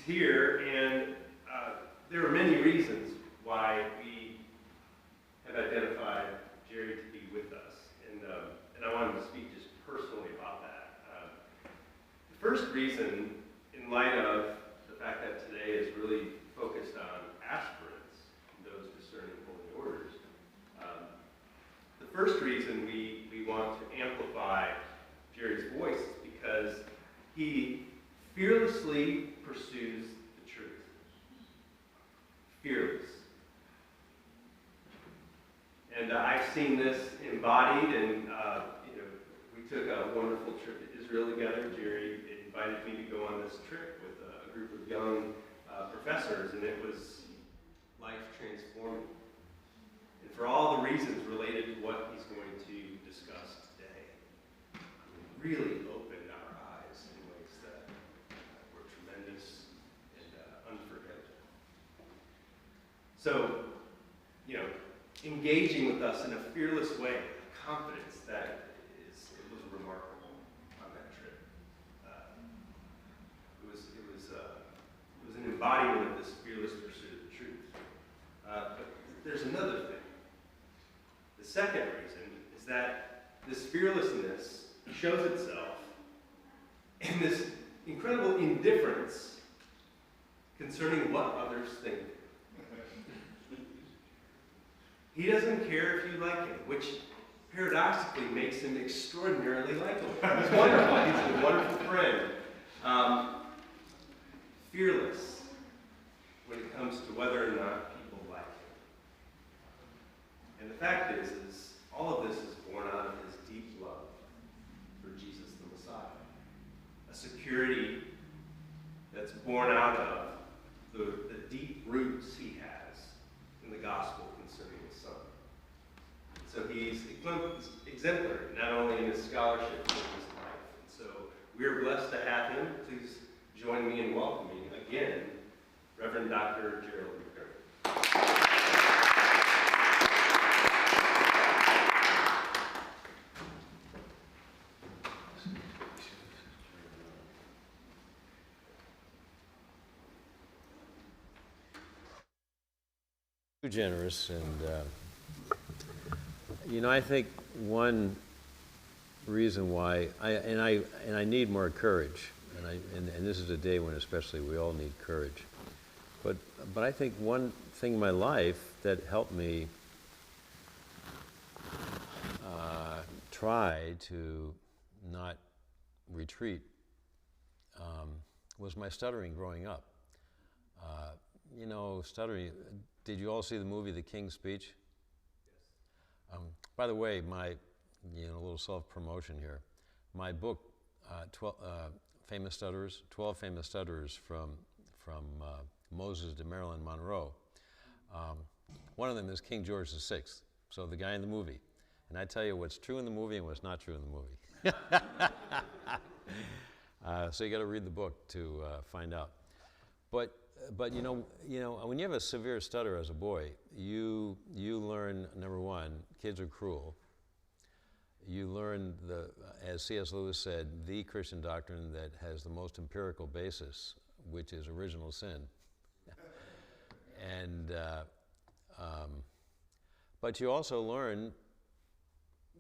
here, and there are many reasons why we have identified Jerry to be with us, and I wanted to speak just personally about that. The first reason, in light of the fact that today is really focused on aspirants, those discerning holy orders, the first reason we want to amplify Jerry's voice is because he fearlessly pursues the truth. Fearless. And I've seen this embodied, and we took a wonderful trip to Israel together. Jerry invited me to go on this trip with a group of young professors, and it was life transforming. And for all the reasons related to what he's going to discuss today, really opened our eyes in ways that were tremendous and unforgettable. So, engaging with us in a fearless way, confidence that it was remarkable on that trip. It was an embodiment of this fearless pursuit of the truth. But there's another thing. The second reason is that this fearlessness shows itself in this incredible indifference concerning what others think. He doesn't care if you like him, which paradoxically makes him extraordinarily likable. He's wonderful. He's a wonderful friend. Fearless when it comes to whether or not people like him. And the fact is all of this is born out of his deep love for Jesus the Messiah. A security that's born out of the deep roots he has in the gospel concerning his son. So he's exemplary, not only in his scholarship, but in his life. And so we're blessed to have him. Please join me in welcoming again Reverend Dr. Gerald McDermott. Too generous, and I think one reason why I need more courage, and this is a day when especially we all need courage. But I think one thing in my life that helped me try to not retreat was my stuttering growing up. Stuttering. Did you all see the movie The King's Speech? Yes. By the way, a little self-promotion here. My book, 12 Famous Stutterers from Moses to Marilyn Monroe. One of them is King George VI, so the guy in the movie. And I tell you what's true in the movie and what's not true in the movie. So you got to read the book to find out. But when you have a severe stutter as a boy, you learn, number one, kids are cruel. You learn, as C.S. Lewis said, the Christian doctrine that has the most empirical basis, which is original sin. But you also learn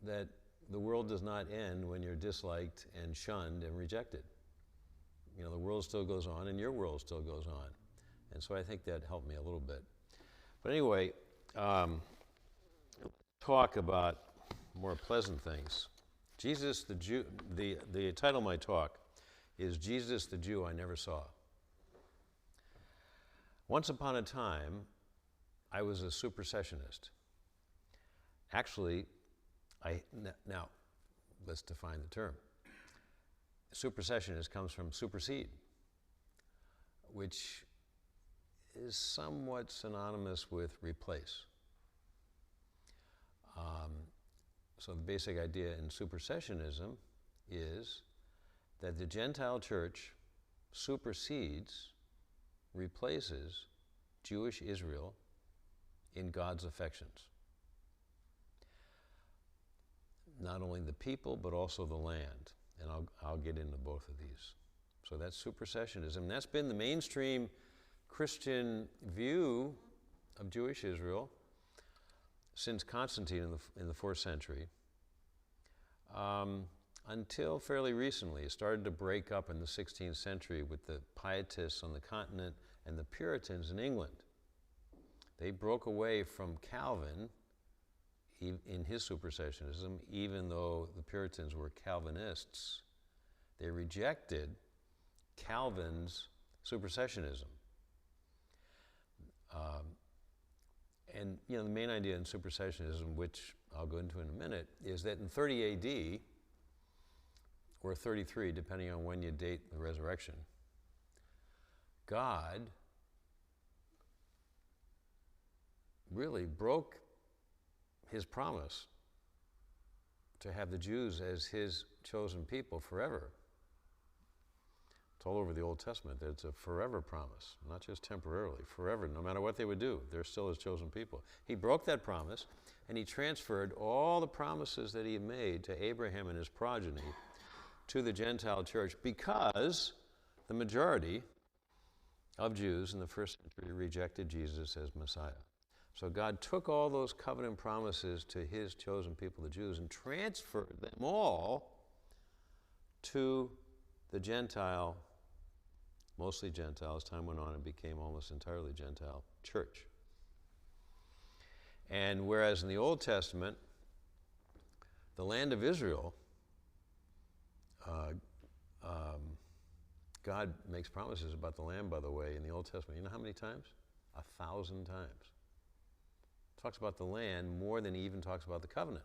that the world does not end when you're disliked and shunned and rejected. The world still goes on, and your world still goes on. And so I think that helped me a little bit. But anyway, talk about more pleasant things. Jesus the Jew, the title of my talk is Jesus the Jew I Never Saw. Once upon a time, I was a supersessionist. Actually, now, let's define the term. Supersessionist comes from supersede, which is somewhat synonymous with replace. So the basic idea in supersessionism is that the Gentile church supersedes, replaces Jewish Israel in God's affections. Not only the people, but also the land. And I'll get into both of these. So that's supersessionism. That's been the mainstream Christian view of Jewish Israel since Constantine in the 4th century, until fairly recently. It started to break up in the 16th century with the Pietists on the continent and the Puritans in England. They broke away from Calvin in his supersessionism, even though the Puritans were Calvinists. They rejected Calvin's supersessionism. And the main idea in supersessionism, which I'll go into in a minute, is that in 30 AD, or 33, depending on when you date the resurrection, God really broke his promise to have the Jews as his chosen people forever. It's all over the Old Testament that it's a forever promise, not just temporarily, forever. No matter what they would do, they're still his chosen people. He broke that promise, and he transferred all the promises that he had made to Abraham and his progeny to the Gentile church, because the majority of Jews in the 1st century rejected Jesus as Messiah. So God took all those covenant promises to his chosen people, the Jews, and transferred them all to the Gentile, mostly Gentile, as time went on, it became almost entirely Gentile church. And whereas in the Old Testament, the land of Israel, God makes promises about the land, by the way, in the Old Testament. You know how many times? 1,000 times. Talks about the land more than he even talks about the covenant.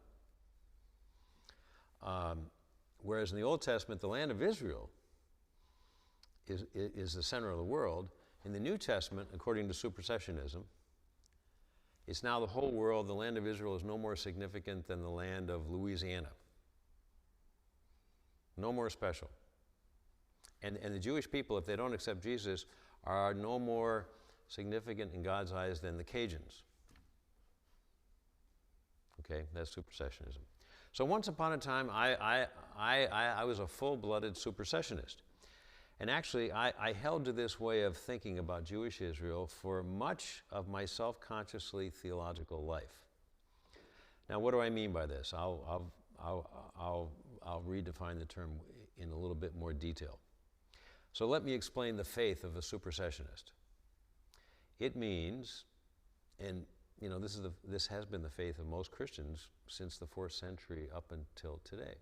Whereas in the Old Testament, the land of Israel is the center of the world. In the New Testament, according to supersessionism, it's now the whole world. The land of Israel is no more significant than the land of Louisiana. No more special. And the Jewish people, if they don't accept Jesus, are no more significant in God's eyes than the Cajuns. Okay, that's supersessionism. So once upon a time, I was a full-blooded supersessionist. And actually, I held to this way of thinking about Jewish Israel for much of my self-consciously theological life. Now, what do I mean by this? I'll redefine the term in a little bit more detail. So let me explain the faith of a supersessionist. It means, and this has been the faith of most Christians since the 4th century up until today.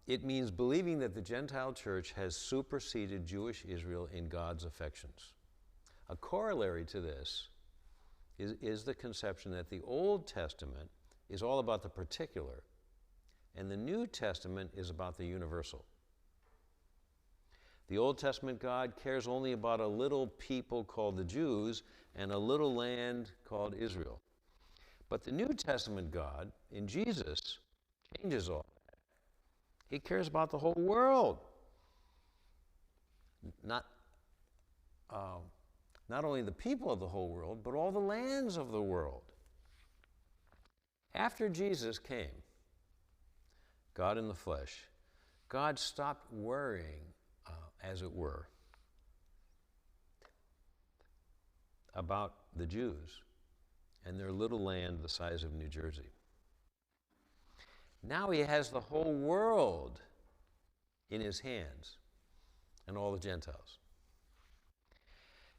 It means believing that the Gentile church has superseded Jewish Israel in God's affections. A corollary to this is the conception that the Old Testament is all about the particular, and the New Testament is about the universal. The Old Testament God cares only about a little people called the Jews and a little land called Israel. But the New Testament God, in Jesus, changes all that. He cares about the whole world. Not only the people of the whole world, but all the lands of the world. After Jesus came, God in the flesh, God stopped worrying, as it were, about the Jews and their little land the size of New Jersey. Now he has the whole world in his hands and all the Gentiles.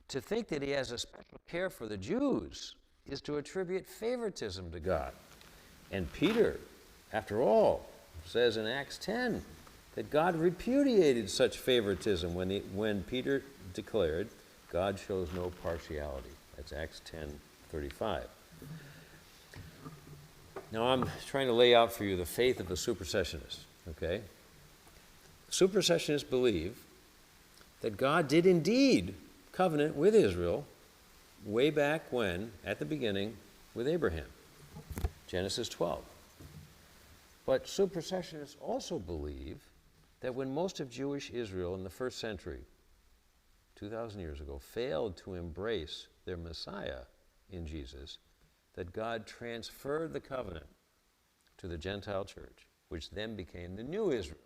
To think that he has a special care for the Jews is to attribute favoritism to God. And Peter, after all, says in Acts 10 that God repudiated such favoritism when Peter declared, God shows no partiality. That's Acts 10:35. Now I'm trying to lay out for you the faith of a supersessionist, okay? Supersessionists believe that God did indeed covenant with Israel way back when, at the beginning, with Abraham, Genesis 12. But supersessionists also believe that when most of Jewish Israel in the 1st century, 2,000 years ago, failed to embrace their Messiah in Jesus, that God transferred the covenant to the Gentile church, which then became the new Israel.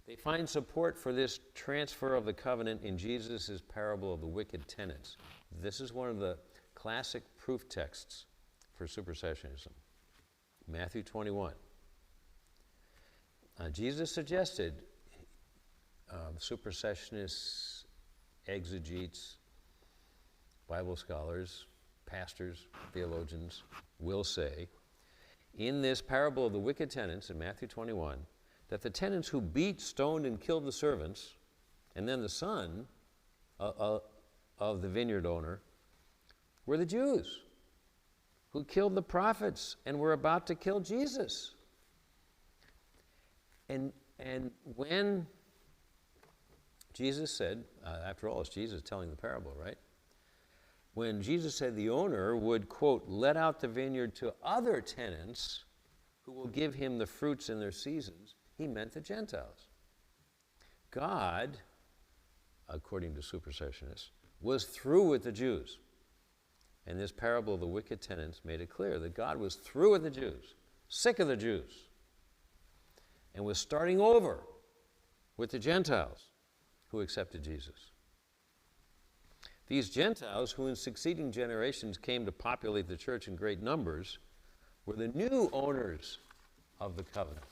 They find support for this transfer of the covenant in Jesus' parable of the wicked tenants. This is one of the classic proof texts for supersessionism. Matthew 21. Jesus suggested supersessionists, exegetes, Bible scholars, pastors, theologians will say, in this parable of the wicked tenants in Matthew 21, that the tenants who beat, stoned, and killed the servants, and then the son of the vineyard owner, were the Jews who killed the prophets and were about to kill Jesus. And when Jesus said, after all, it's Jesus telling the parable, right? When Jesus said the owner would, quote, let out the vineyard to other tenants who will give him the fruits in their seasons, he meant the Gentiles. God, according to supersessionists, was through with the Jews. And this parable of the wicked tenants made it clear that God was through with the Jews, sick of the Jews, and was starting over with the Gentiles who accepted Jesus. These Gentiles, who in succeeding generations came to populate the church in great numbers, were the new owners of the covenant.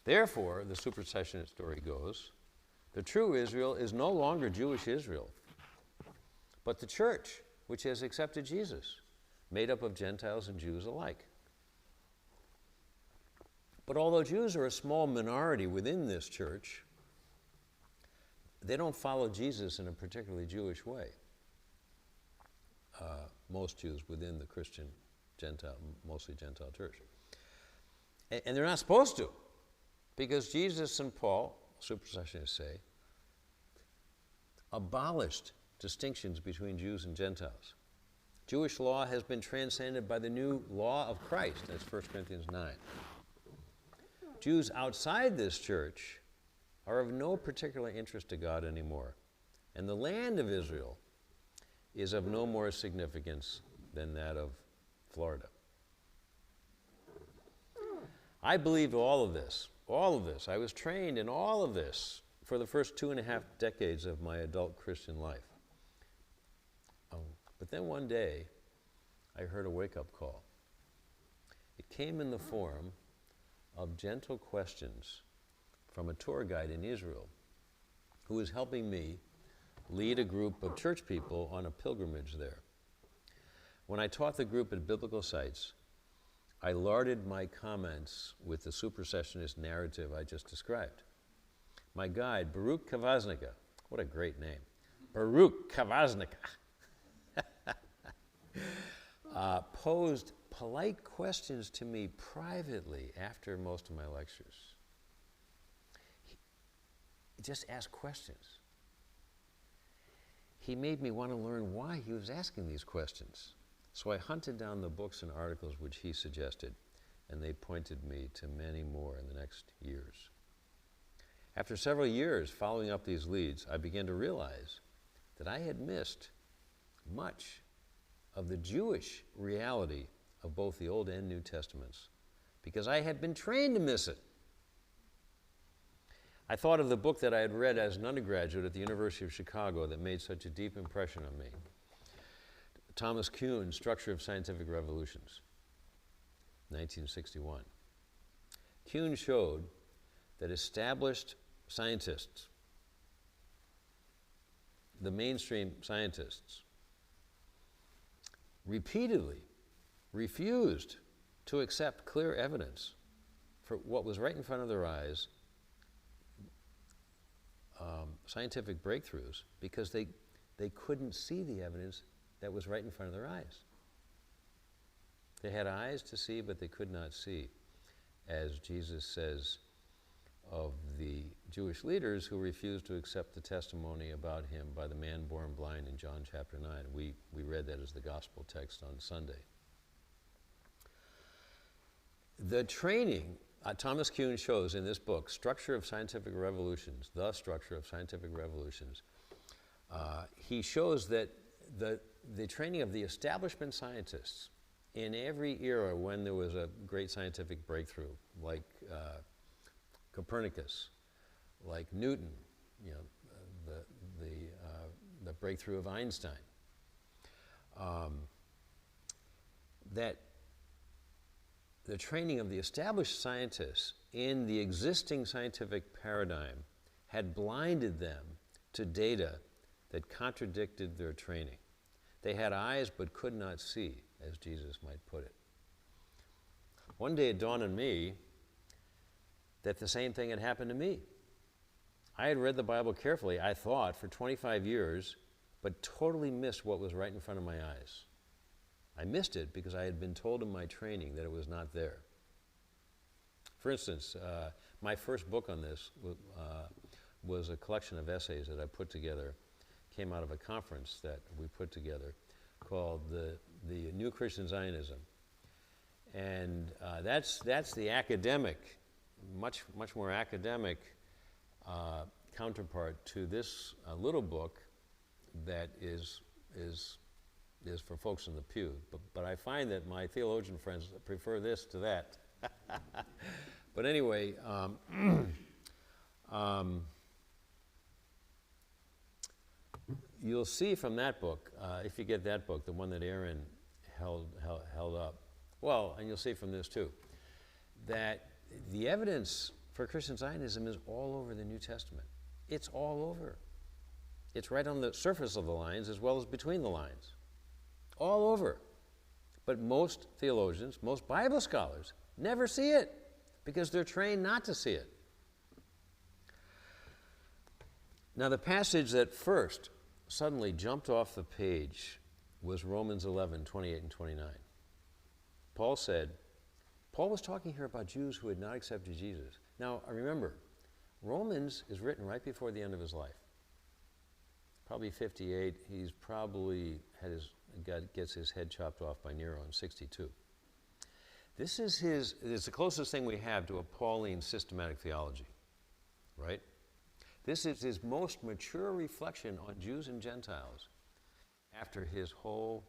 Therefore, the supersessionist story goes, the true Israel is no longer Jewish Israel, but the church, which has accepted Jesus, made up of Gentiles and Jews alike. But although Jews are a small minority within this church, they don't follow Jesus in a particularly Jewish way. Most Jews within the Christian Gentile, mostly Gentile church. And they're not supposed to, because Jesus and Paul, supersessionists say, abolished distinctions between Jews and Gentiles. Jewish law has been transcended by the new law of Christ. That's 1 Corinthians 9. Jews outside this church are of no particular interest to God anymore. And the land of Israel is of no more significance than that of Florida. I believed all of this. I was trained in all of this for the first 2.5 decades of my adult Christian life. But then one day, I heard a wake-up call. It came in the form of gentle questions from a tour guide in Israel who was helping me lead a group of church people on a pilgrimage there. When I taught the group at biblical sites, I larded my comments with the supersessionist narrative I just described. My guide, Baruch Kavaznika, what a great name, Baruch Kavaznika, posed polite questions to me privately after most of my lectures. He just asked questions. He made me want to learn why he was asking these questions. So I hunted down the books and articles which he suggested, and they pointed me to many more in the next years. After several years following up these leads, I began to realize that I had missed much of the Jewish reality of both the Old and New Testaments, because I had been trained to miss it. I thought of the book that I had read as an undergraduate at the University of Chicago that made such a deep impression on me. Thomas Kuhn's Structure of Scientific Revolutions, 1961. Kuhn showed that established scientists, the mainstream scientists, repeatedly refused to accept clear evidence for what was right in front of their eyes, scientific breakthroughs, because they couldn't see the evidence that was right in front of their eyes. They had eyes to see, but they could not see, as Jesus says of the Jewish leaders who refused to accept the testimony about him by the man born blind in John chapter 9. We read that as the gospel text on Sunday. The training Thomas Kuhn shows in this book, Structure of Scientific Revolutions, The Structure of Scientific Revolutions, he shows that the training of the establishment scientists in every era when there was a great scientific breakthrough, like Copernicus, like Newton, you know, the breakthrough of Einstein, that the training of the established scientists in the existing scientific paradigm had blinded them to data that contradicted their training. They had eyes but could not see, as Jesus might put it. One day it dawned on me that the same thing had happened to me. I had read the Bible carefully, I thought, for 25 years, but totally missed what was right in front of my eyes. I missed it because I had been told in my training that it was not there. For instance, my first book on this was a collection of essays that I put together, came out of a conference that we put together called the New Christian Zionism. And that's the academic, much more academic counterpart to this little book that is for folks in the pew. But I find that my theologian friends prefer this to that. But anyway, you'll see from that book, if you get that book, the one that Aaron held up, well, and you'll see from this too, that the evidence for Christian Zionism is all over the New Testament. It's all over. It's right on the surface of the lines as well as between the lines. All over. But most theologians, most Bible scholars, never see it because they're trained not to see it. Now, the passage that first suddenly jumped off the page was Romans 11, 28 and 29. Paul was talking here about Jews who had not accepted Jesus. Now, remember, Romans is written right before the end of his life. Probably 58. He's probably gets his head chopped off by Nero in 62. This is it's the closest thing we have to a Pauline systematic theology, right? This is his most mature reflection on Jews and Gentiles after his whole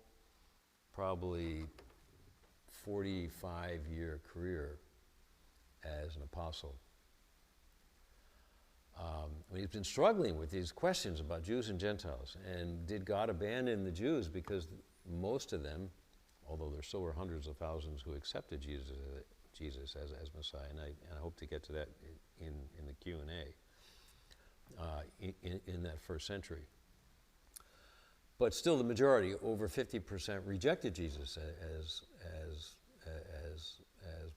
probably 45-year career as an apostle. He's been struggling with these questions about Jews and Gentiles. And did God abandon the Jews because most of them, although there still were hundreds of thousands who accepted Jesus as Messiah, and I hope to get to that in the Q&A, in that first century. But still the majority, over 50%, rejected Jesus as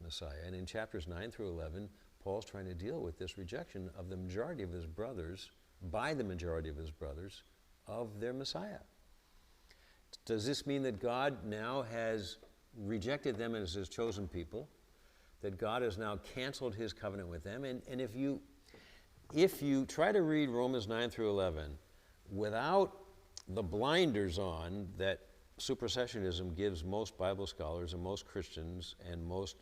Messiah. And in chapters 9 through 11, Paul's trying to deal with this rejection of the majority of his brothers, by the majority of his brothers, of their Messiah. Does this mean that God now has rejected them as his chosen people? That God has now canceled his covenant with them? And if you try to read Romans 9 through 11 without the blinders on that supersessionism gives most Bible scholars and most Christians and most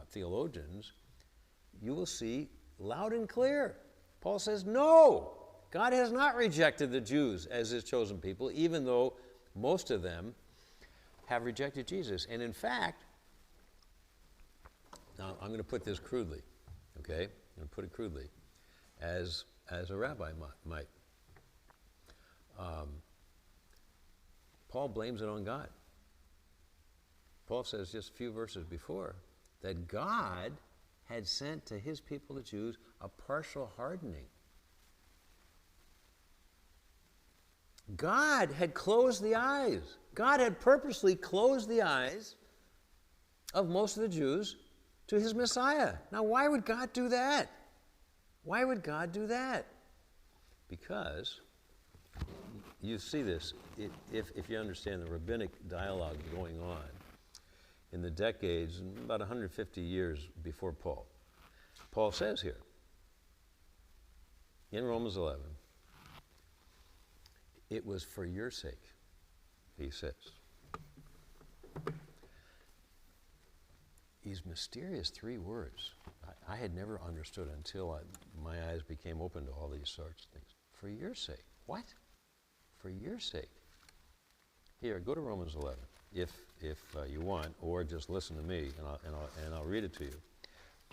theologians, you will see loud and clear. Paul says, no, God has not rejected the Jews as his chosen people, even though most of them have rejected Jesus. And in fact, now I'm going to put this crudely, okay? I'm going to put it crudly, as a rabbi might. Paul blames it on God. Paul says just a few verses before that God had sent to his people, the Jews, a partial hardening. God had closed the eyes. God had purposely closed the eyes of most of the Jews to his Messiah. Now, why would God do that? Why would God do that? Because you see this, if you understand the rabbinic dialogue going on in the decades, about 150 years before Paul. Paul says here, in Romans 11, it was for your sake, he says. These mysterious three words, I had never understood until my eyes became open to all these sorts of things. For your sake. What? For your sake. Here, go to Romans 11. if you want, or just listen to me, and I'll read it to you.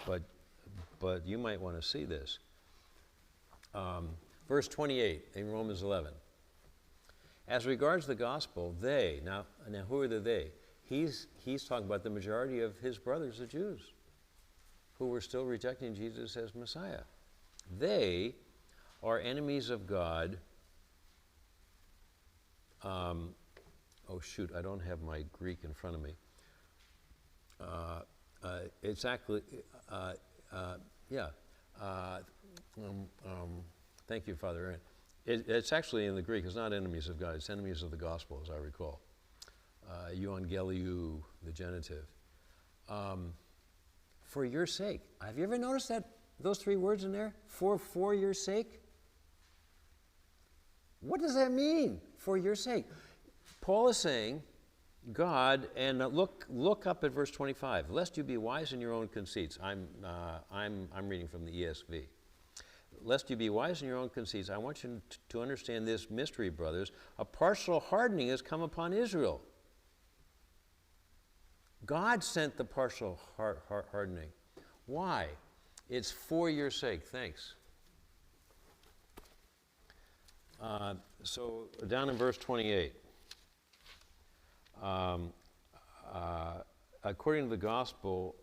But you might want to see this. Verse 28 in Romans 11. As regards the gospel, they, now who are the they? He's talking about the majority of his brothers, the Jews, who were still rejecting Jesus as Messiah. They are enemies of God. Oh shoot, I don't have my Greek in front of me. It's actually, thank you, Father Aaron. It's actually in the Greek. It's not enemies of God. It's enemies of the gospel, as I recall. Euangeliou, the genitive. For your sake. Have you ever noticed that those three words in there? For your sake? What does that mean? For your sake. Paul is saying, God, and look up at verse 25. Lest you be wise in your own conceits. I'm reading from the ESV. Lest you be wise in your own conceits, I want you to understand this mystery, brothers. A partial hardening has come upon Israel. God sent the partial hardening. Why? It's for your sake. Thanks. So down in verse 28. According to the gospel,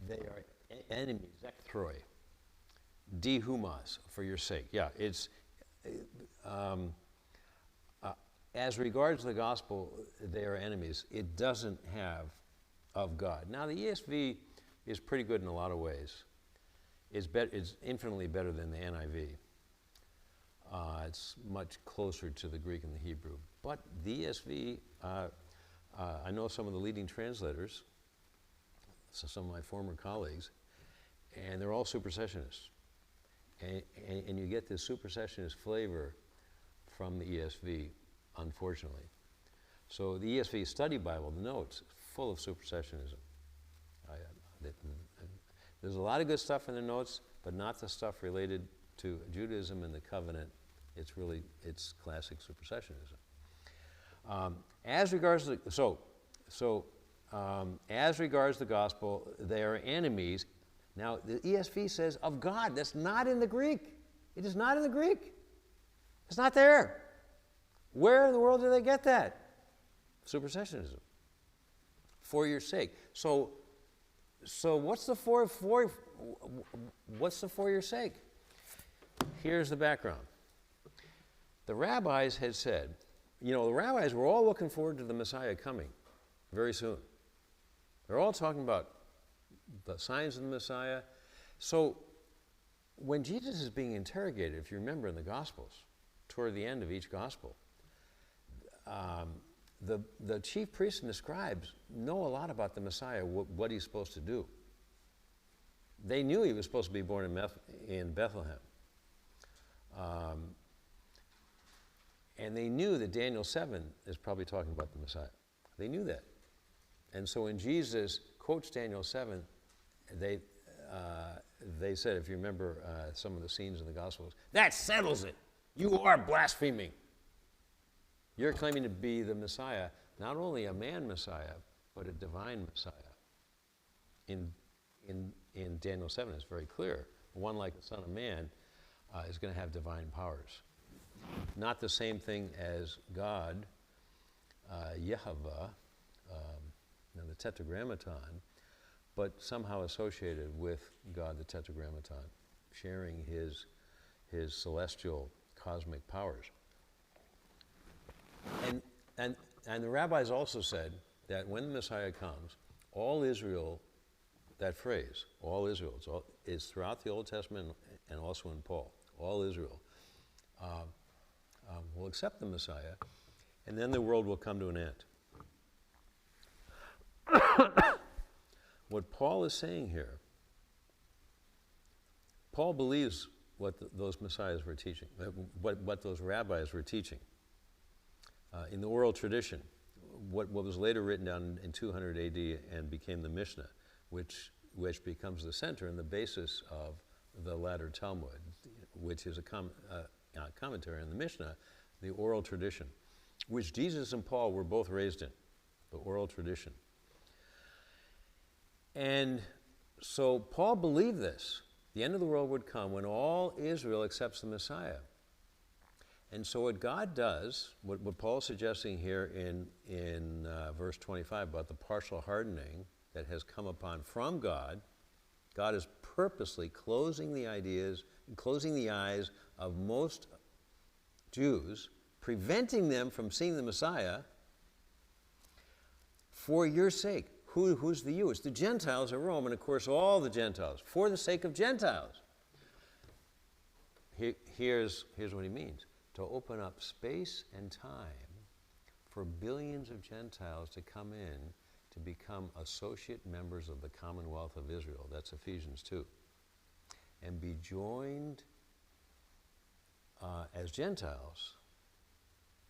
they are enemies, ektroi, dihumas, for your sake. Yeah, it's as regards the gospel, they are enemies. It doesn't have of God. Now, the ESV is pretty good in a lot of ways. It's infinitely better than the NIV. It's much closer to the Greek and the Hebrew. But the ESV, I know some of the leading translators, so some of my former colleagues, and they're all supersessionists. And you get this supersessionist flavor from the ESV, unfortunately. So the ESV Study Bible, the notes, full of supersessionism. There's a lot of good stuff in the notes, but not the stuff related to Judaism and the covenant. It's classic supersessionism. As regards the gospel, they are enemies. Now, the ESV says of God. That's not in the Greek. It is not in the Greek. It's not there. Where in the world do they get that? Supersessionism. For your sake. So what's the for your sake? Here's the background. The rabbis had said, the rabbis were all looking forward to the Messiah coming very soon. They're all talking about the signs of the Messiah. So when Jesus is being interrogated, if you remember in the Gospels, toward the end of each Gospel, the chief priests and the scribes know a lot about the Messiah, what he's supposed to do. They knew he was supposed to be born in Bethlehem. And they knew that Daniel 7 is probably talking about the Messiah. They knew that. And so when Jesus quotes Daniel 7, they said, if you remember some of the scenes in the Gospels, that settles it. You are blaspheming. You're claiming to be the Messiah, not only a man Messiah, but a divine Messiah. In Daniel 7, it's very clear. One like the Son of Man is going to have divine powers. Not the same thing as God, Yehovah, the Tetragrammaton, but somehow associated with God, the Tetragrammaton, sharing his celestial cosmic powers. And the rabbis also said that when the Messiah comes, all Israel, that phrase, all Israel, is throughout the Old Testament and also in Paul, all Israel, will accept the Messiah, and then the world will come to an end. What Paul is saying here, Paul believes what those messiahs were teaching, what those rabbis were teaching. In the oral tradition, what was later written down in 200 AD and became the Mishnah, which becomes the center and the basis of the latter Talmud, which is a commentary on the Mishnah, the oral tradition, which Jesus and Paul were both raised in, the oral tradition. And so Paul believed this. The end of the world would come when all Israel accepts the Messiah. And so what God does, what Paul's suggesting here in verse 25 about the partial hardening that has come upon from God, God is purposely closing the eyes of most Jews, preventing them from seeing the Messiah for your sake. Who's the you? It's the Gentiles in Rome, and of course all the Gentiles, for the sake of Gentiles. Here's what he means. To open up space and time for billions of Gentiles to come in to become associate members of the Commonwealth of Israel. That's Ephesians 2. And be joined as Gentiles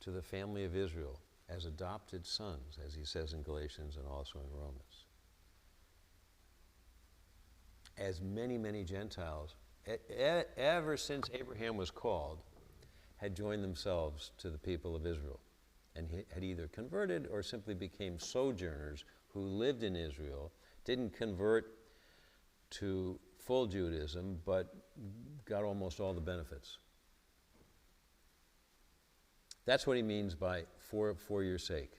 to the family of Israel as adopted sons, as he says in Galatians and also in Romans. As many, many Gentiles, ever since Abraham was called, had joined themselves to the people of Israel and had either converted or simply became sojourners who lived in Israel, didn't convert to full Judaism, but got almost all the benefits. That's what he means by for your sake.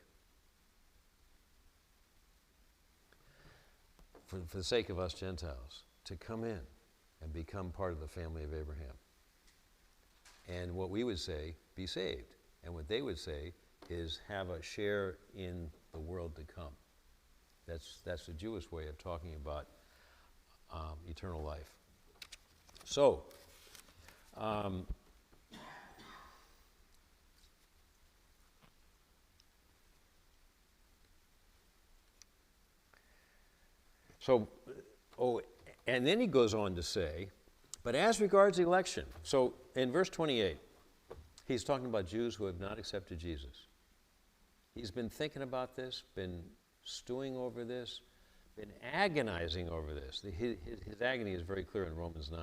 For the sake of us Gentiles, to come in and become part of the family of Abraham. And what we would say, be saved. And what they would say is have a share in the world to come. That's the Jewish way of talking about eternal life. So, and then he goes on to say, but as regards election, so in verse 28, he's talking about Jews who have not accepted Jesus. He's been thinking about this, been stewing over this, been agonizing over this. His agony is very clear in Romans 9.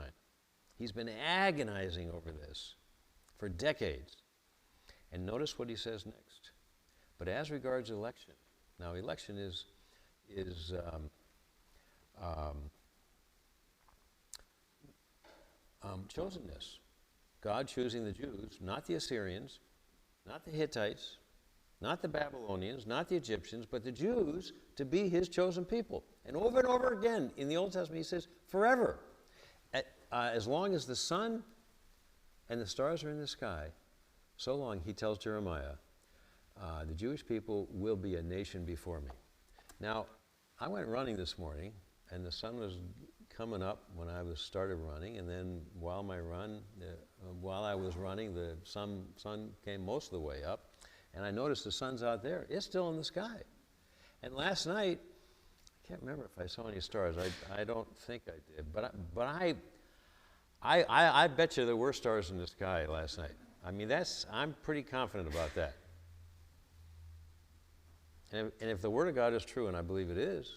He's been agonizing over this for decades. And notice what he says next. But as regards election, now election is chosenness. God choosing the Jews, not the Assyrians, not the Hittites, not the Babylonians, not the Egyptians, but the Jews to be his chosen people. And over again in the Old Testament he says, forever. As long as the sun and the stars are in the sky, so long, he tells Jeremiah, the Jewish people will be a nation before me. Now, I went running this morning, and the sun was coming up when I started running, and then while I was running, the sun came most of the way up, and I noticed the sun's out there. It's still in the sky. And last night, I can't remember if I saw any stars. I don't think I did, but I bet you there were stars in the sky last night. I mean, I'm pretty confident about that. And if the Word of God is true, and I believe it is,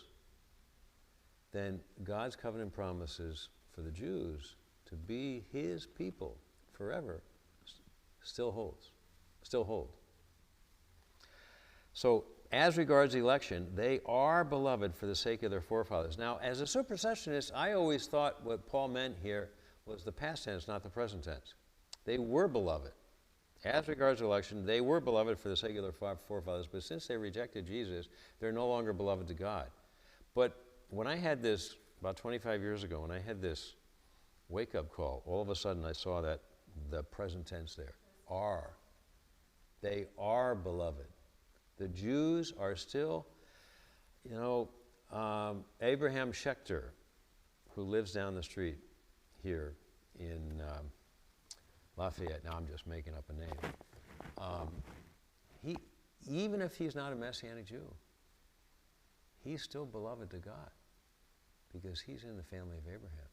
then God's covenant promises for the Jews to be his people forever still hold. So, as regards election, they are beloved for the sake of their forefathers. Now, as a supersessionist, I always thought what Paul meant here was the past tense, not the present tense. They were beloved. As regards election, they were beloved for the sake of their forefathers, but since they rejected Jesus, they're no longer beloved to God. But when I had this, about 25 years ago, when I had this wake-up call, all of a sudden I saw that the present tense there, are. They are beloved. The Jews are still, Abraham Schechter, who lives down the street here in Lafayette, now I'm just making up a name, even if he's not a Messianic Jew, he's still beloved to God because he's in the family of Abraham.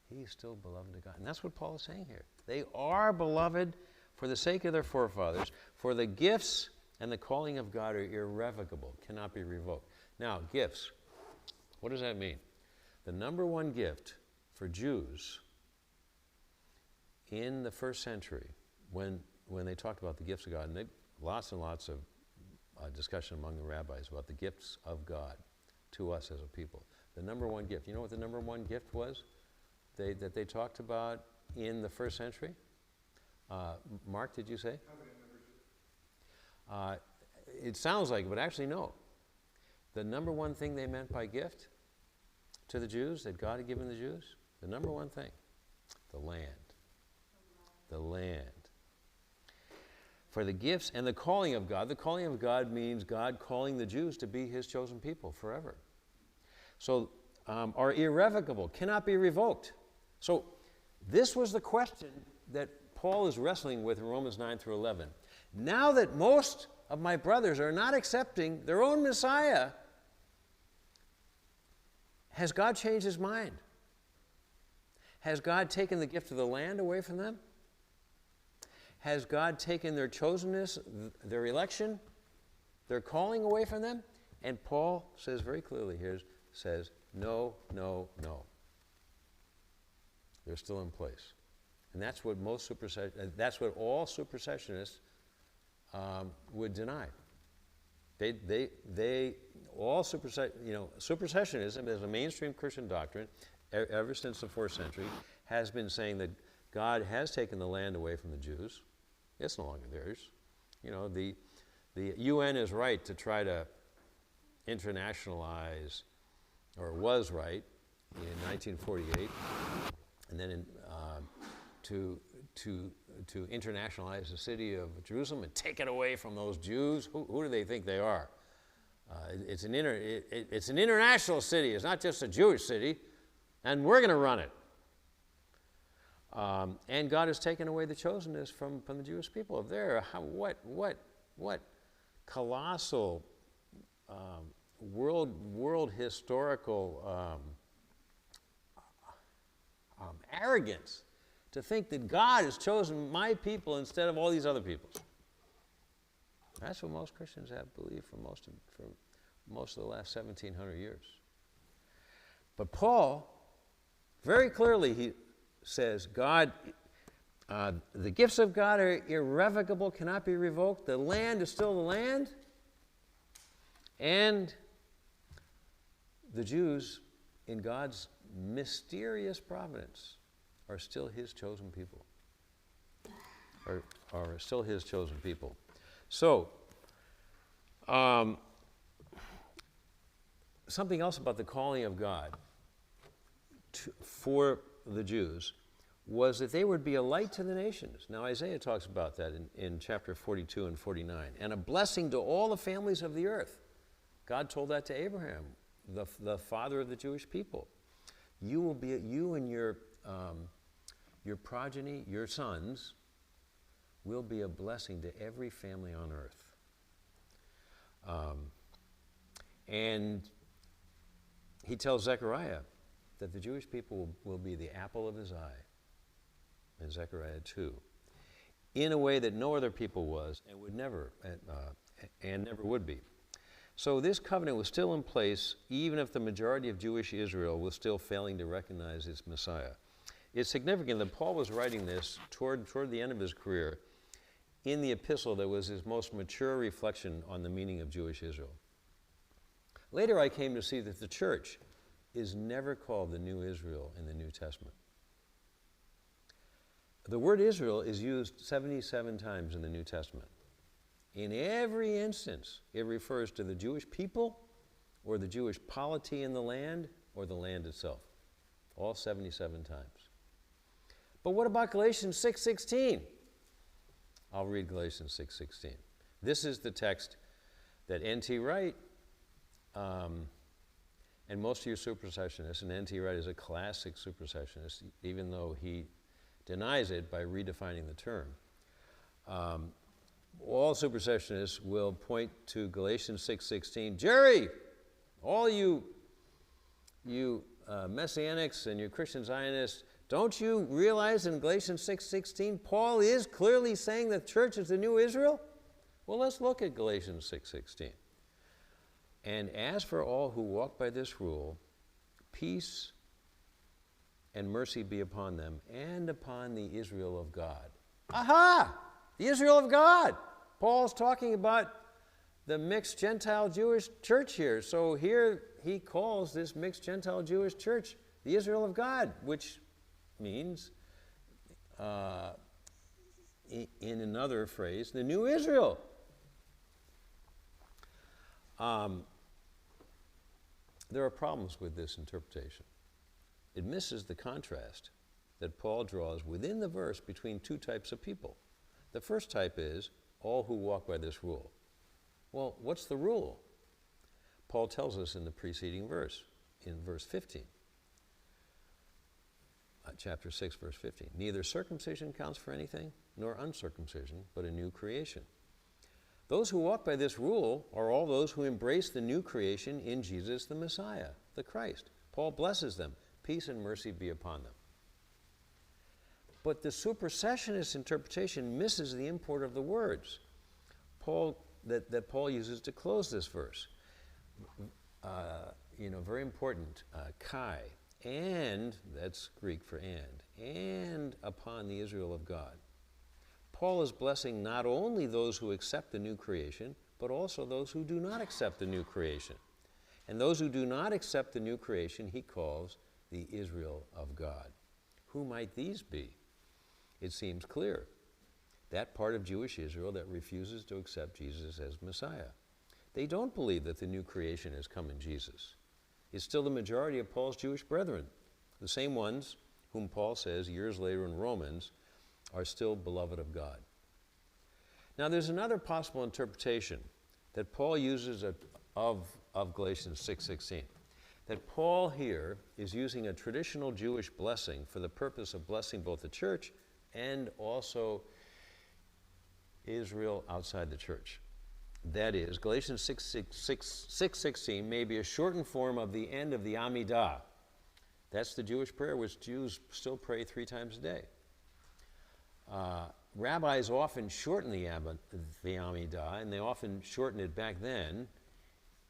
He's still beloved to God. And that's what Paul is saying here. They are beloved for the sake of their forefathers, for the gifts and the calling of God are irrevocable, cannot be revoked. Now, gifts, what does that mean? The number one gift for Jews in the first century, when when they talked about the gifts of God, and lots and lots of discussion among the rabbis about the gifts of God to us as a people. The number one gift. You know what the number one gift was that they talked about in the first century? Mark, did you say? It sounds like it, but actually no. The number one thing they meant by gift to the Jews, that God had given the Jews, the number one thing, the land. The land. For the gifts and the calling of God means God calling the Jews to be his chosen people forever. So, are irrevocable, cannot be revoked. So, this was the question that Paul is wrestling with in Romans 9 through 11. Now that most of my brothers are not accepting their own Messiah, has God changed his mind? Has God taken the gift of the land away from them? Has God taken their chosenness, their election, their calling away from them? And Paul says very clearly here, says, no, no, no. They're still in place. And that's what that's what all supersessionists would deny. Supersessionism as a mainstream Christian doctrine ever since the 4th century has been saying that God has taken the land away from the Jews. It's no longer theirs. You know, the UN is right to try to internationalize, or was right in 1948, and then to internationalize the city of Jerusalem and take it away from those Jews. Who do they think they are? It's an international city. It's not just a Jewish city, and we're going to run it. And God has taken away the chosenness from the Jewish people. What colossal world historical arrogance to think that God has chosen my people instead of all these other peoples. That's what most Christians have believed for most of the last 1,700 years. But Paul, very clearly, he says, God, the gifts of God are irrevocable, cannot be revoked. The land is still the land. And the Jews, in God's mysterious providence, are still his chosen people. Are still his chosen people. So, something else about the calling of God for the Jews was that they would be a light to the nations. Now, Isaiah talks about that in chapter 42 and 49. And a blessing to all the families of the earth. God told that to Abraham, the father of the Jewish people. You and your progeny, your sons, will be a blessing to every family on earth. And he tells Zechariah that the Jewish people will be the apple of his eye in Zechariah 2, in a way that no other people was and would never, and never would be. So this covenant was still in place even if the majority of Jewish Israel was still failing to recognize its Messiah. It's significant that Paul was writing this toward the end of his career in the epistle that was his most mature reflection on the meaning of Jewish Israel. Later I came to see that the church is never called the New Israel in the New Testament. The word Israel is used 77 times in the New Testament. In every instance, it refers to the Jewish people or the Jewish polity in the land or the land itself. All 77 times. But what about Galatians 6:16? I'll read Galatians 6:16. This is the text that N.T. Wright, and most of you supersessionists, and N.T. Wright is a classic supersessionist, even though he denies it by redefining the term. All supersessionists will point to Galatians 6:16. Jerry, all you Messianics and you Christian Zionists, don't you realize in Galatians 6:16, Paul is clearly saying the church is the new Israel? Well, let's look at Galatians 6:16. And as for all who walk by this rule, peace and mercy be upon them and upon the Israel of God. Aha! The Israel of God. Paul's talking about the mixed Gentile-Jewish church here. So here he calls this mixed Gentile-Jewish church the Israel of God, which means, in another phrase, the new Israel. There are problems with this interpretation. It misses the contrast that Paul draws within the verse between two types of people. The first type is all who walk by this rule. Well, what's the rule? Paul tells us in the preceding verse, in verse 15. Chapter 6, verse 15. Neither circumcision counts for anything, nor uncircumcision, but a new creation. Those who walk by this rule are all those who embrace the new creation in Jesus the Messiah, the Christ. Paul blesses them. Peace and mercy be upon them. But the supersessionist interpretation misses the import of the words that Paul uses to close this verse. Very important, kai, and, that's Greek for and upon the Israel of God. Paul is blessing not only those who accept the new creation, but also those who do not accept the new creation. And those who do not accept the new creation, he calls the Israel of God. Who might these be? It seems clear. That part of Jewish Israel that refuses to accept Jesus as Messiah. They don't believe that the new creation has come in Jesus. It's still the majority of Paul's Jewish brethren, the same ones whom Paul says years later in Romans are still beloved of God. Now there's another possible interpretation that Paul uses of Galatians 6:16. That Paul here is using a traditional Jewish blessing for the purpose of blessing both the church and also Israel outside the church. That is, Galatians 6:16 may be a shortened form of the end of the Amidah. That's the Jewish prayer which Jews still pray 3 times a day. Rabbis often shorten the Amidah, and they often shorten it back then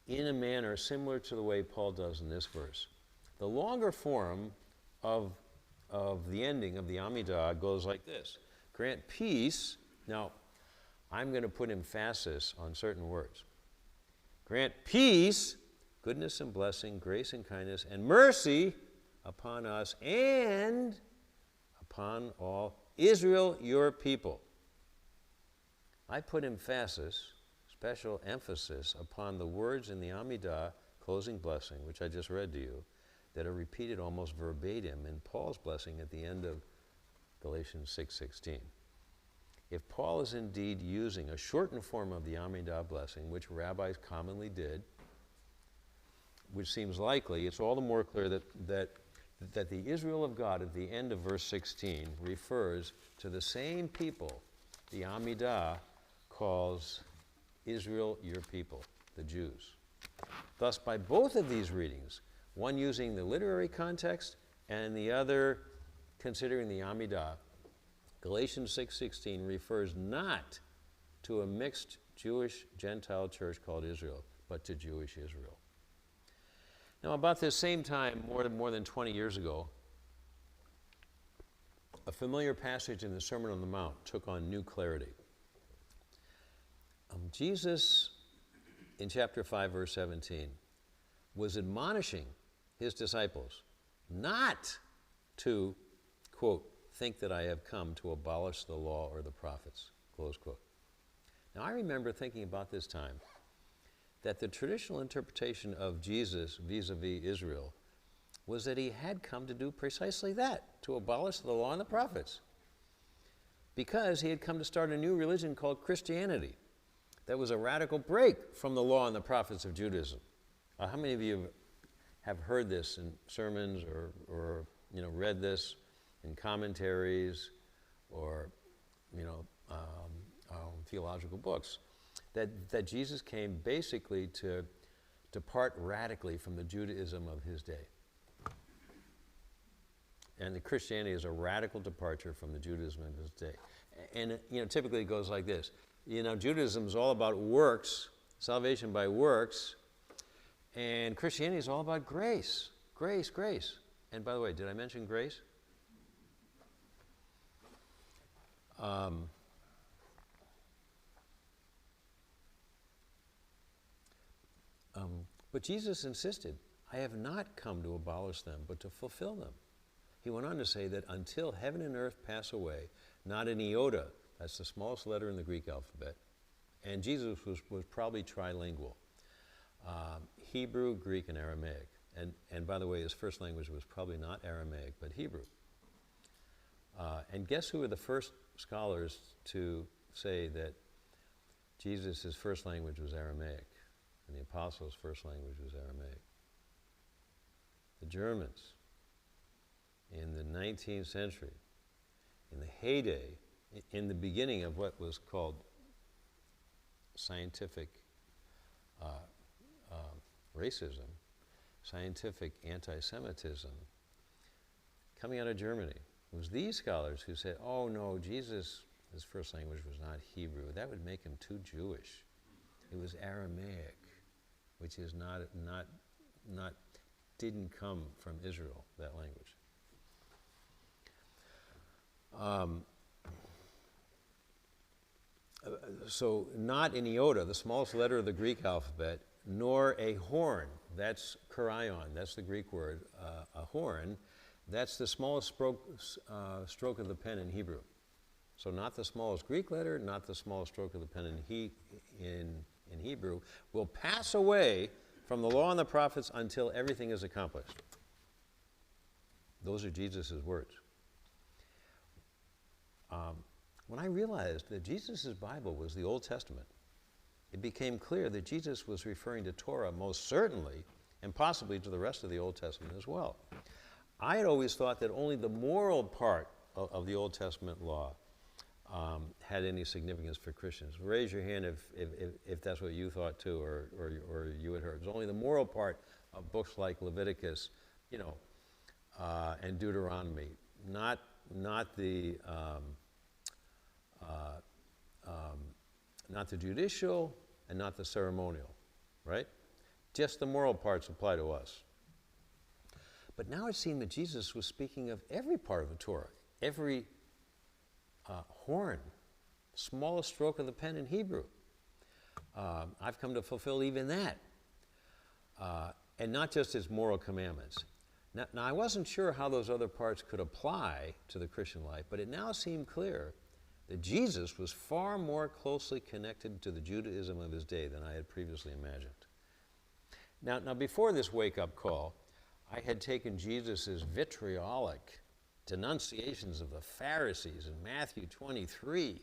in a manner similar to the way Paul does in this verse. The longer form of the ending of the Amidah goes like this. Grant peace. Now, I'm going to put emphasis on certain words. Grant peace, goodness and blessing, grace and kindness, and mercy upon us and upon all Israel, your people. I put emphasis, special emphasis, upon the words in the Amidah closing blessing, which I just read to you, that are repeated almost verbatim in Paul's blessing at the end of Galatians 6:16. If Paul is indeed using a shortened form of the Amidah blessing, which rabbis commonly did, which seems likely, it's all the more clear that the Israel of God at the end of verse 16 refers to the same people the Amidah calls Israel, your people, the Jews. Thus, by both of these readings, one using the literary context and the other considering the Amidah, Galatians 6:16 refers not to a mixed Jewish-Gentile church called Israel, but to Jewish Israel. Now, about this same time, more than 20 years ago, a familiar passage in the Sermon on the Mount took on new clarity. Jesus, in chapter 5, verse 17, was admonishing his disciples not to, quote, think that I have come to abolish the law or the prophets, close quote. Now, I remember thinking about this time that the traditional interpretation of Jesus vis-a-vis Israel was that he had come to do precisely that, to abolish the law and the prophets, because he had come to start a new religion called Christianity that was a radical break from the law and the prophets of Judaism. How many of you have heard this in sermons or read this in commentaries or theological books? That Jesus came basically to depart radically from the Judaism of his day. And the Christianity is a radical departure from the Judaism of his day. And typically it goes like this. Judaism is all about works, salvation by works, and Christianity is all about grace, grace, grace. And by the way, did I mention grace? But Jesus insisted, I have not come to abolish them, but to fulfill them. He went on to say that until heaven and earth pass away, not an iota, that's the smallest letter in the Greek alphabet, and Jesus was probably trilingual, Hebrew, Greek, and Aramaic. And by the way, his first language was probably not Aramaic, but Hebrew. And guess who were the first scholars to say that Jesus' first language was Aramaic, and the apostles' first language was Aramaic? The Germans. In the 19th century, in the heyday, in the beginning of what was called scientific racism, scientific anti-Semitism, coming out of Germany, it was these scholars who said, oh no, Jesus, his first language was not Hebrew. That would make him too Jewish. It was Aramaic, which is didn't come from Israel, that language. So not an iota, the smallest letter of the Greek alphabet, nor a horn, that's kurion, that's the Greek word, a horn, that's the smallest stroke of the pen in Hebrew. So not the smallest Greek letter, not the smallest stroke of the pen in Hebrew, will pass away from the law and the prophets until everything is accomplished. Those are Jesus' words. When I realized that Jesus' Bible was the Old Testament, it became clear that Jesus was referring to Torah most certainly, and possibly to the rest of the Old Testament as well. I had always thought that only the moral part of the Old Testament law had any significance for Christians. Raise your hand if that's what you thought too, or you had heard. It was only the moral part of books like Leviticus, and Deuteronomy, not the judicial and not the ceremonial, right? Just the moral parts apply to us. But now it seemed that Jesus was speaking of every part of the Torah, every horn, smallest stroke of the pen in Hebrew. I've come to fulfill even that. And not just his moral commandments. Now, I wasn't sure how those other parts could apply to the Christian life, but it now seemed clear that Jesus was far more closely connected to the Judaism of his day than I had previously imagined. Now before this wake-up call, I had taken Jesus' vitriolic denunciations of the Pharisees in Matthew 23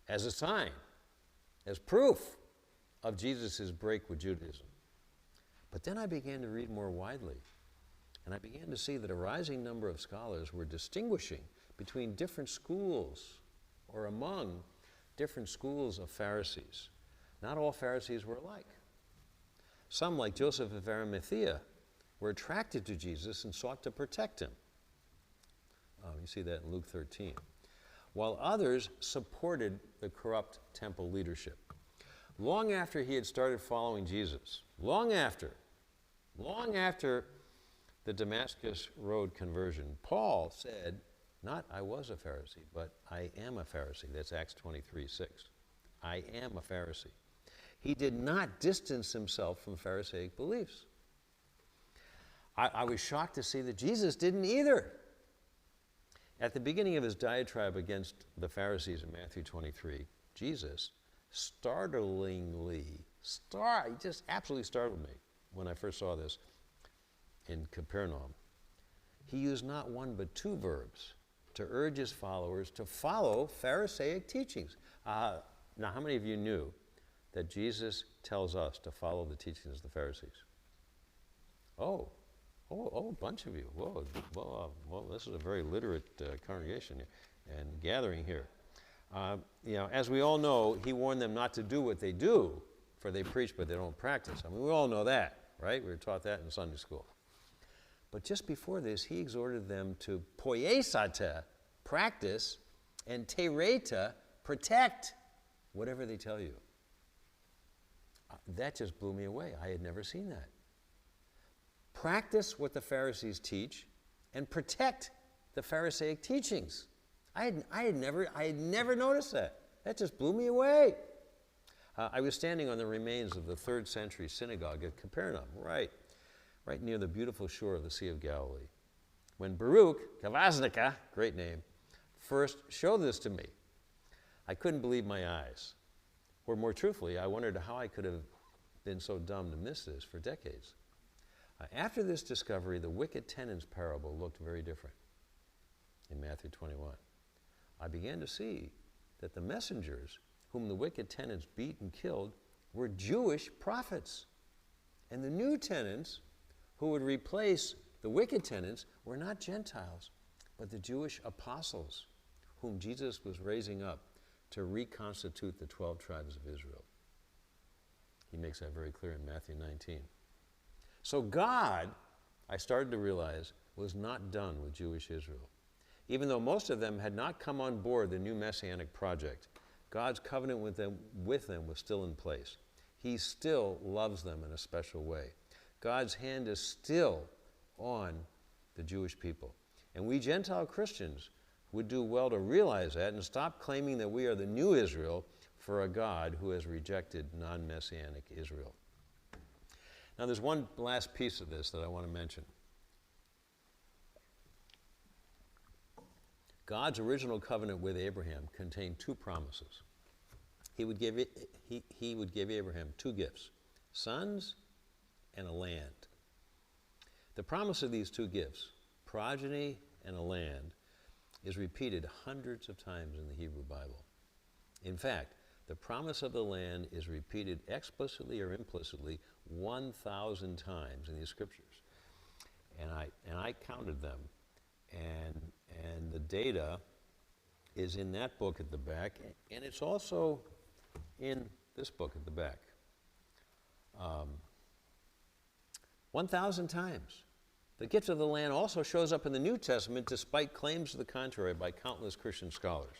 as a sign, as proof of Jesus' break with Judaism. But then I began to read more widely, and I began to see that a rising number of scholars were distinguishing between different schools or among different schools of Pharisees. Not all Pharisees were alike. Some, like Joseph of Arimathea, were attracted to Jesus and sought to protect him. You see that in Luke 13. While others supported the corrupt temple leadership. Long after he had started following Jesus, long after the Damascus Road conversion, Paul said, not I was a Pharisee, but I am a Pharisee. That's Acts 23:6. I am a Pharisee. He did not distance himself from Pharisaic beliefs. I was shocked to see that Jesus didn't either. At the beginning of his diatribe against the Pharisees in Matthew 23, Jesus he just absolutely startled me when I first saw this in Capernaum. He used not one but two verbs to urge his followers to follow Pharisaic teachings. Now, how many of you knew that Jesus tells us to follow the teachings of the Pharisees? Oh, a bunch of you. Well, this is a very literate congregation and gathering here. As we all know, he warned them not to do what they do, for they preach but they don't practice. I mean, we all know that, right? We were taught that in Sunday school. But just before this, he exhorted them to poiesata, practice, and tereta, protect, whatever they tell you. That just blew me away. I had never seen that. Practice what the Pharisees teach and protect the Pharisaic teachings. I had never noticed that. That just blew me away. I was standing on the remains of the 3rd century synagogue at Capernaum, right near the beautiful shore of the Sea of Galilee, when Baruch Kavaznika, great name, first showed this to me. I couldn't believe my eyes. Or more truthfully, I wondered how I could have been so dumb to miss this for decades. After this discovery, the wicked tenants parable looked very different in Matthew 21. I began to see that the messengers whom the wicked tenants beat and killed were Jewish prophets. And the new tenants who would replace the wicked tenants were not Gentiles, but the Jewish apostles whom Jesus was raising up to reconstitute the 12 tribes of Israel. He makes that very clear in Matthew 19. So God, I started to realize, was not done with Jewish Israel. Even though most of them had not come on board the new Messianic project, God's covenant with them was still in place. He still loves them in a special way. God's hand is still on the Jewish people. And we Gentile Christians would do well to realize that and stop claiming that we are the new Israel for a God who has rejected non-Messianic Israel. Now there's one last piece of this that I want to mention. God's original covenant with Abraham contained 2 promises. He would give Abraham 2 gifts, sons and a land. The promise of these 2 gifts, progeny and a land, is repeated hundreds of times in the Hebrew Bible. In fact, the promise of the land is repeated explicitly or implicitly 1,000 times in these scriptures. And I counted them. And the data is in that book at the back, and it's also in this book at the back. 1,000 times. The gift of the land also shows up in the New Testament despite claims to the contrary by countless Christian scholars.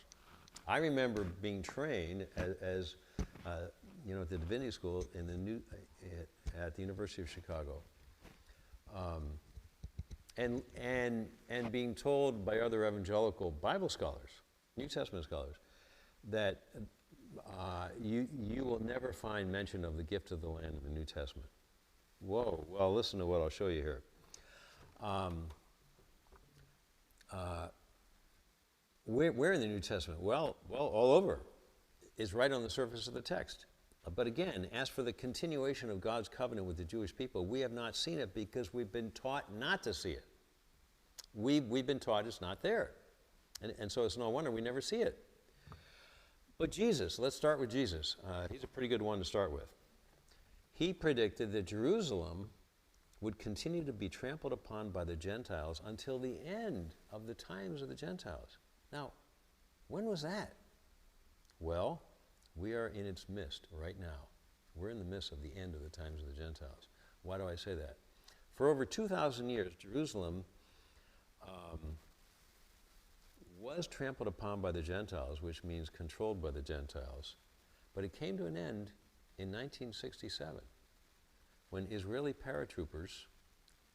I remember being trained as at the divinity school at the University of Chicago, and being told by other evangelical Bible scholars, New Testament scholars, that you will never find mention of the gift of the land in the New Testament. Whoa! Well, listen to what I'll show you here. Where in the New Testament? Well, all over. It's right on the surface of the text. But again, as for the continuation of God's covenant with the Jewish people, we have not seen it because we've been taught not to see it. We've been taught it's not there. And so it's no wonder we never see it. But Jesus, let's start with Jesus. He's a pretty good one to start with. He predicted that Jerusalem would continue to be trampled upon by the Gentiles until the end of the times of the Gentiles. Now, when was that? Well, we are in its midst right now. We're in the midst of the end of the times of the Gentiles. Why do I say that? For over 2,000 years, Jerusalem was trampled upon by the Gentiles, which means controlled by the Gentiles. But it came to an end in 1967 when Israeli paratroopers,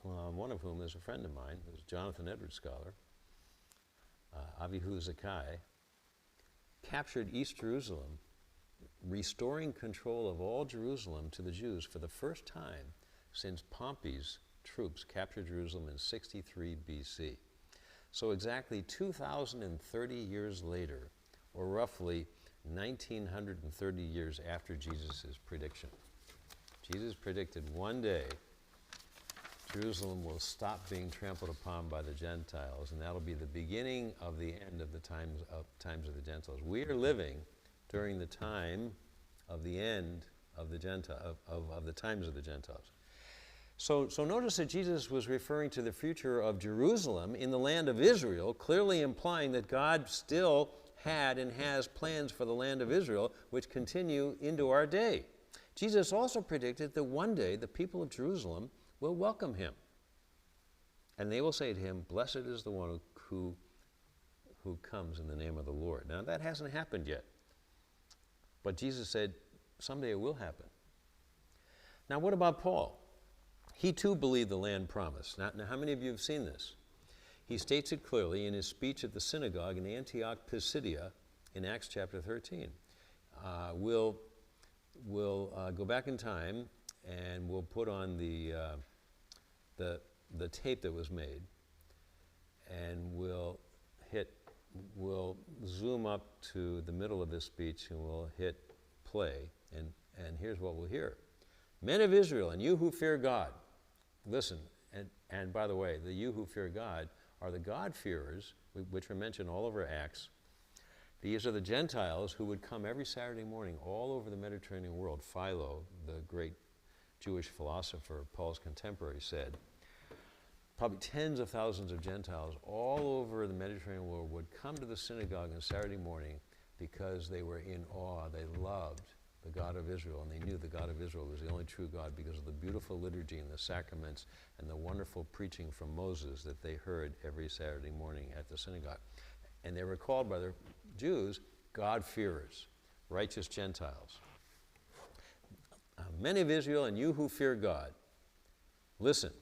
one of whom is a friend of mine, who's a Jonathan Edwards scholar, Avihu Zakai, captured East Jerusalem, restoring control of all Jerusalem to the Jews for the first time since Pompey's troops captured Jerusalem in 63 BC. So exactly 2,030 years later, or roughly 1,930 years after Jesus' prediction. Jesus predicted one day Jerusalem will stop being trampled upon by the Gentiles, and that'll be the beginning of the end of the times of the Gentiles. We are living during the time of the end of the of the times of the Gentiles. So notice that Jesus was referring to the future of Jerusalem in the land of Israel, clearly implying that God still had and has plans for the land of Israel, which continue into our day. Jesus also predicted that one day the people of Jerusalem will welcome him. And they will say to him, "Blessed is the one who comes in the name of the Lord." Now that hasn't happened yet. But Jesus said, someday it will happen. Now what about Paul? He too believed the land promise. Now how many of you have seen this? He states it clearly in his speech at the synagogue in Antioch, Pisidia, in Acts chapter 13. We'll we'll go back in time and we'll put on the tape that was made, and we'll zoom up to the middle of this speech and we'll hit play, and here's what we'll hear. Men of Israel, and you who fear God, listen, and by the way, the you who fear God are the God-fearers, which are mentioned all over Acts. These are the Gentiles who would come every Saturday morning all over the Mediterranean world. Philo, the great Jewish philosopher, Paul's contemporary, said, probably tens of thousands of Gentiles all over the Mediterranean world would come to the synagogue on Saturday morning because they were in awe. They loved the God of Israel, and they knew the God of Israel was the only true God because of the beautiful liturgy and the sacraments and the wonderful preaching from Moses that they heard every Saturday morning at the synagogue. And they were called by the Jews God-fearers, righteous Gentiles. Men of Israel, and you who fear God, listen.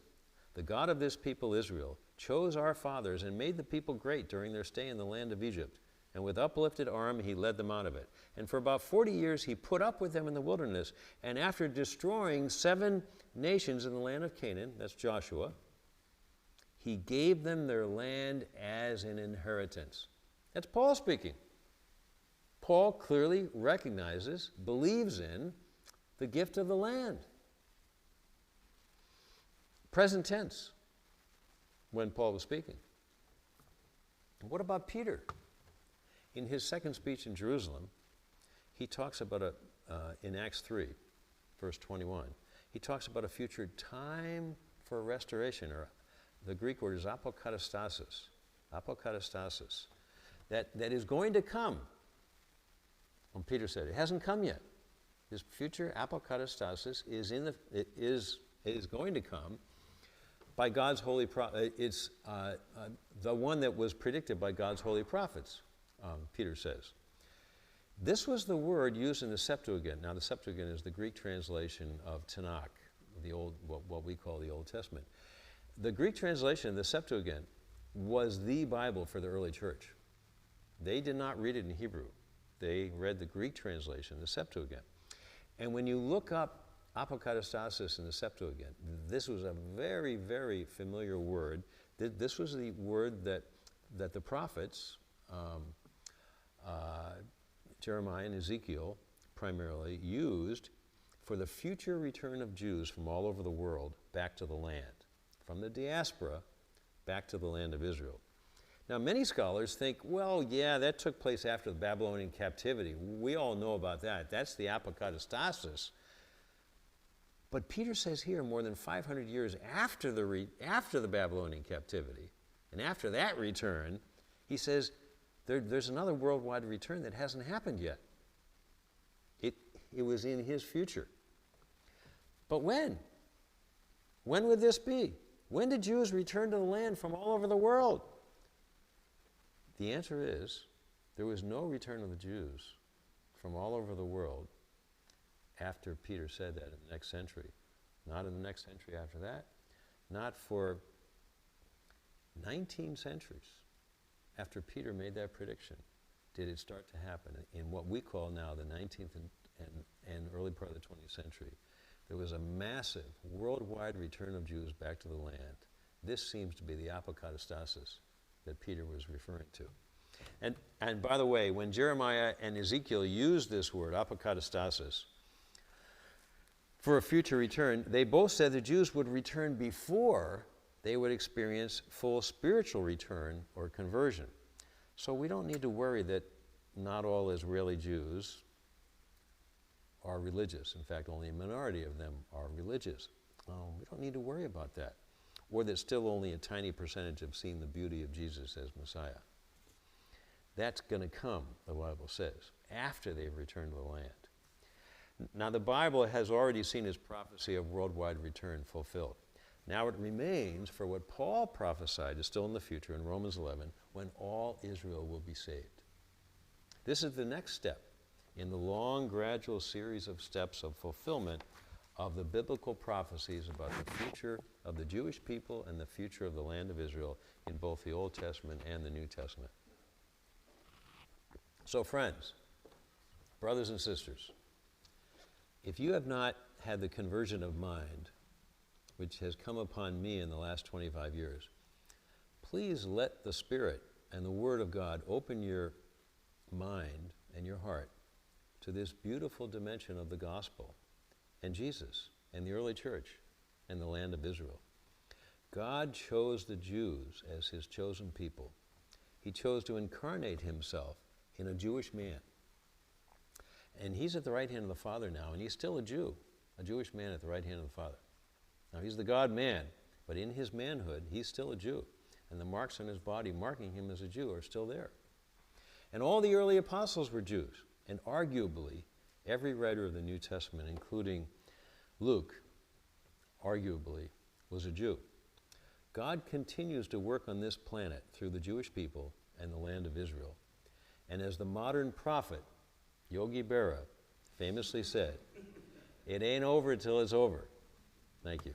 The God of this people, Israel, chose our fathers and made the people great during their stay in the land of Egypt. And with uplifted arm, he led them out of it. And for about 40 years, he put up with them in the wilderness. And after destroying 7 nations in the land of Canaan, that's Joshua, he gave them their land as an inheritance. That's Paul speaking. Paul clearly recognizes, believes in the gift of the land. Present tense, when Paul was speaking. What about Peter? In his second speech in Jerusalem, he talks about in Acts 3, verse 21, he talks about a future time for restoration, or the Greek word is apokatastasis, that is going to come. When Peter said it hasn't come yet. His future apokatastasis is going to come by God's holy it's the one that was predicted by God's holy prophets, Peter says. This was the word used in the Septuagint. Now, the Septuagint is the Greek translation of Tanakh, the old, what we call the Old Testament. The Greek translation, the Septuagint, was the Bible for the early church. They did not read it in Hebrew. They read the Greek translation, the Septuagint. And when you look up apokatastasis in the Septuagint, this was a very, very familiar word. This was the word that the prophets, Jeremiah and Ezekiel primarily, used for the future return of Jews from all over the world back to the land, from the diaspora back to the land of Israel. Now, many scholars think, well, yeah, that took place after the Babylonian captivity. We all know about that. That's the apokatastasis. But Peter says here, more than 500 years after the Babylonian captivity, and after that return, he says there's another worldwide return that hasn't happened yet. It was in his future. But when? When would this be? When did Jews return to the land from all over the world? The answer is, there was no return of the Jews from all over the world after Peter said that in the next century. Not in the next century after that. Not for 19 centuries after Peter made that prediction did it start to happen in what we call now the 19th and early part of the 20th century. There was a massive worldwide return of Jews back to the land. This seems to be the apokatastasis that Peter was referring to. And by the way, when Jeremiah and Ezekiel used this word, apokatastasis, for a future return, they both said the Jews would return before they would experience full spiritual return or conversion. So we don't need to worry that not all Israeli Jews are religious. In fact, only a minority of them are religious. We don't need to worry about that. Or that still only a tiny percentage have seen the beauty of Jesus as Messiah. That's going to come, the Bible says, after they've returned to the land. Now, the Bible has already seen his prophecy of worldwide return fulfilled. Now it remains for what Paul prophesied is still in the future in Romans 11, when all Israel will be saved. This is the next step in the long, gradual series of steps of fulfillment of the biblical prophecies about the future of the Jewish people and the future of the land of Israel in both the Old Testament and the New Testament. So friends, brothers and sisters, if you have not had the conversion of mind, which has come upon me in the last 25 years, please let the Spirit and the Word of God open your mind and your heart to this beautiful dimension of the gospel and Jesus and the early church and the land of Israel. God chose the Jews as his chosen people. He chose to incarnate himself in a Jewish man. And he's at the right hand of the Father now, and he's still a Jew, a Jewish man at the right hand of the Father. Now, he's the God-man, but in his manhood, he's still a Jew. And the marks on his body marking him as a Jew are still there. And all the early apostles were Jews. And arguably, every writer of the New Testament, including Luke, arguably, was a Jew. God continues to work on this planet through the Jewish people and the land of Israel. And as the modern prophet, Yogi Berra, famously said, it ain't over till it's over. Thank you.